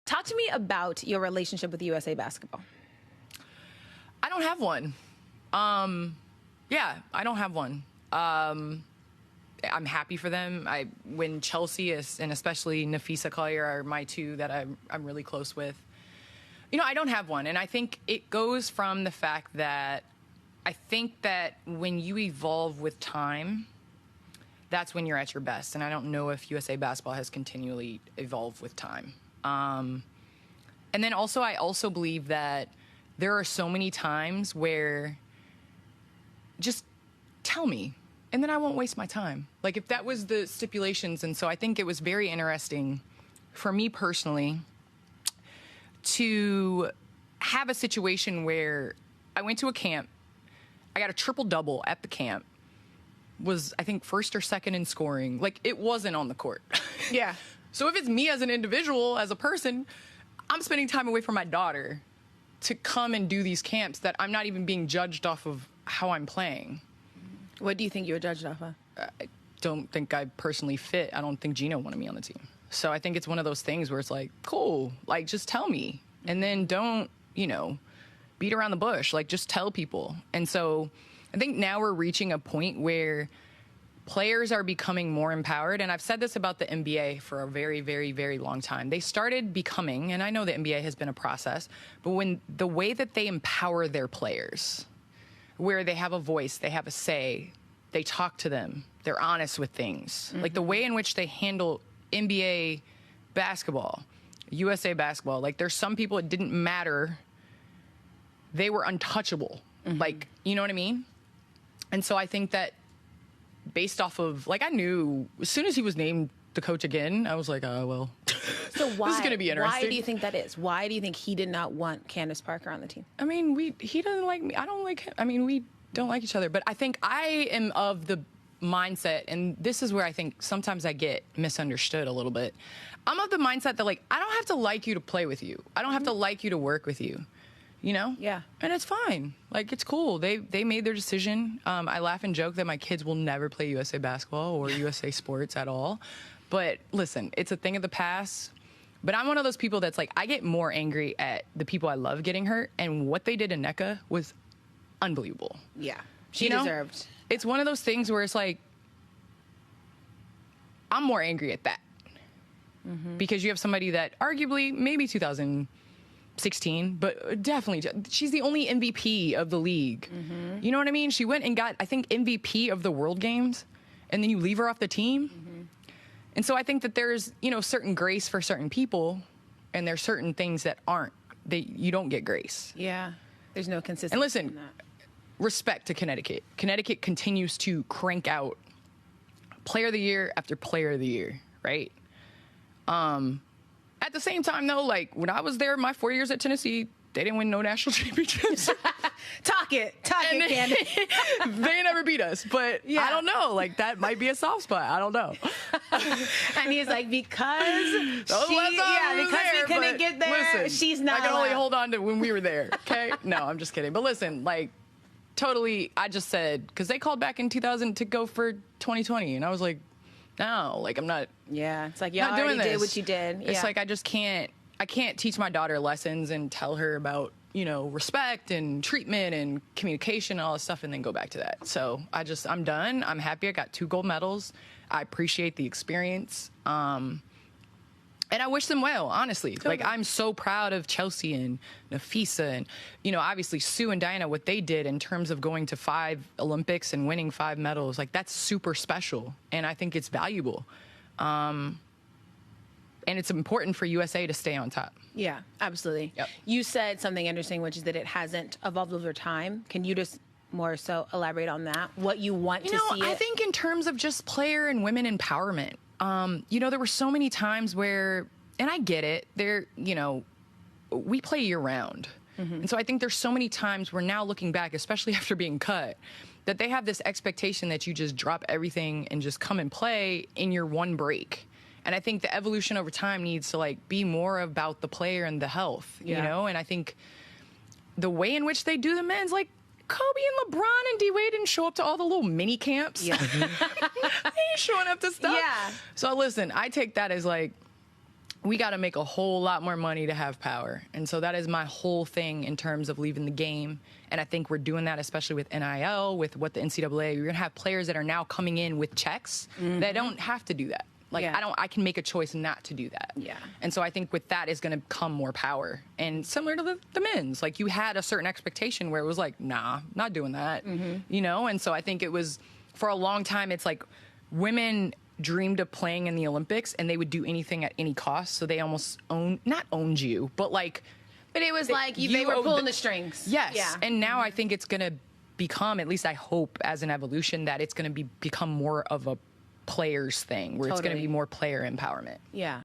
Talk to me about your relationship with USA Basketball. I don't have one. Yeah, I don't have one. I'm happy for them. When Chelsea and especially Nafisa Collier are my two that I'm really close with. I don't have one. And I think it goes from the fact that I think that when you evolve with time, that's when you're at your best. And I don't know if USA Basketball has continually evolved with time. And then also, I also believe that there are so many times where just tell me, and then I won't waste my time. Like, if that was the stipulations. And so I think it was very interesting for me personally to have a situation where I went to a camp, I got a triple-double at the camp, was, I think, first or second in scoring. Like, it wasn't on the court. Yeah. So if it's me as an individual, as a person, I'm spending time away from my daughter to come and do these camps that I'm not even being judged off of how I'm playing. What do you think you were judged off of? I don't think I personally fit. I don't think Gino wanted me on the team. So I think it's one of those things where it's like, cool, like, just tell me. And then don't, beat around the bush. Like, just tell people. And so I think now we're reaching a point where players are becoming more empowered. And I've said this about the NBA for a very, very, very long time. They started becoming, and I know the NBA has been a process, but when the way that they empower their players, where they have a voice, they have a say, they talk to them, they're honest with things. Like the way in which they handle NBA basketball, USA basketball, like there's some people it didn't matter. They were untouchable. Like, you know what I mean? And so I think that based off of, like, I knew as soon as he was named the coach again, I was like, oh, well, So why, this is going to be interesting. Why do you think that is? Why do you think he did not want Candace Parker on the team? I mean, he doesn't like me. I don't like him. I mean, we don't like each other. But I think I am of the mindset, and this is where I think sometimes I get misunderstood a little bit. I'm of the mindset that, like, I don't have to like you to play with you. I don't have to like you to work with you. Yeah. And it's fine. Like, it's cool. They made their decision. I laugh and joke that my kids will never play USA basketball or USA sports at all. But listen, it's a thing of the past. But I'm one of those people that's like, I get more angry at the people I love getting hurt. And what they did to Nneka was unbelievable. Yeah. She deserved. It's one of those things where it's like, I'm more angry at that. Because you have somebody that arguably, maybe 2016, but definitely, she's the only MVP of the league. You know what I mean? She went and got, I think, MVP of the World Games, and then you leave her off the team. And so I think that there's, certain grace for certain people, and there's certain things that aren't. You don't get grace. Yeah. There's no consistency. And listen, in that. Respect to Connecticut. Connecticut continues to crank out player of the year after player of the year, right? At the same time, though, like, when I was there my 4 years at Tennessee, they didn't win no national championships. Talk it, Candace. They never beat us, but Yeah. I don't know. Like, that might be a soft spot. I don't know. And he's like, because we we couldn't get there, listen, she's not I can only allowed. hold on to when we were there, okay? No, I'm just kidding. But listen, like, totally, I just said, because they called back in 2000 to go for 2020, and I was like, no, like, I'm not. Yeah, it's like, y'all not doing already did this. what you did. It's Yeah. like, I can't teach my daughter lessons and tell her about, respect and treatment and communication and all this stuff and then go back to that. So I'm done. I'm happy. I got 2 gold medals. I appreciate the experience. And I wish them well, honestly. Totally. Like, I'm so proud of Chelsea and Nafisa and, obviously Sue and Diana, what they did in terms of going to 5 Olympics and winning 5 medals. Like, that's super special. And I think it's valuable. And it's important for USA to stay on top. Yeah, absolutely. Yep. You said something interesting, which is that it hasn't evolved over time. Can you just more so elaborate on that? What you want to see I think in terms of just player and women empowerment, there were so many times where, and I get it, we play year round. And so I think there's so many times where now looking back, especially after being cut, that they have this expectation that you just drop everything and just come and play in your one break. And I think the evolution over time needs to, like, be more about the player and the health, And I think the way in which they do the men's, like, Kobe and LeBron and D-Wade didn't show up to all the little mini camps. Yeah. They ain't showing up to stuff. Yeah. So listen, I take that as, like, we got to make a whole lot more money to have power. And so that is my whole thing in terms of leaving the game. And I think we're doing that, especially with NIL, with what the NCAA, you're going to have players that are now coming in with checks that don't have to do that. Like, I can make a choice not to do that. Yeah. And so I think with that is going to come more power. And similar to the men's, like, you had a certain expectation where it was like, nah, not doing that, you know? And so I think it was, for a long time, it's like women dreamed of playing in the Olympics and they would do anything at any cost. So they almost not owned you, but like. But it was they were pulling the strings. Yes. Yeah. And now I think it's going to become, at least I hope as an evolution, that it's going to become more of a players thing where it's going to be more player empowerment. Yeah.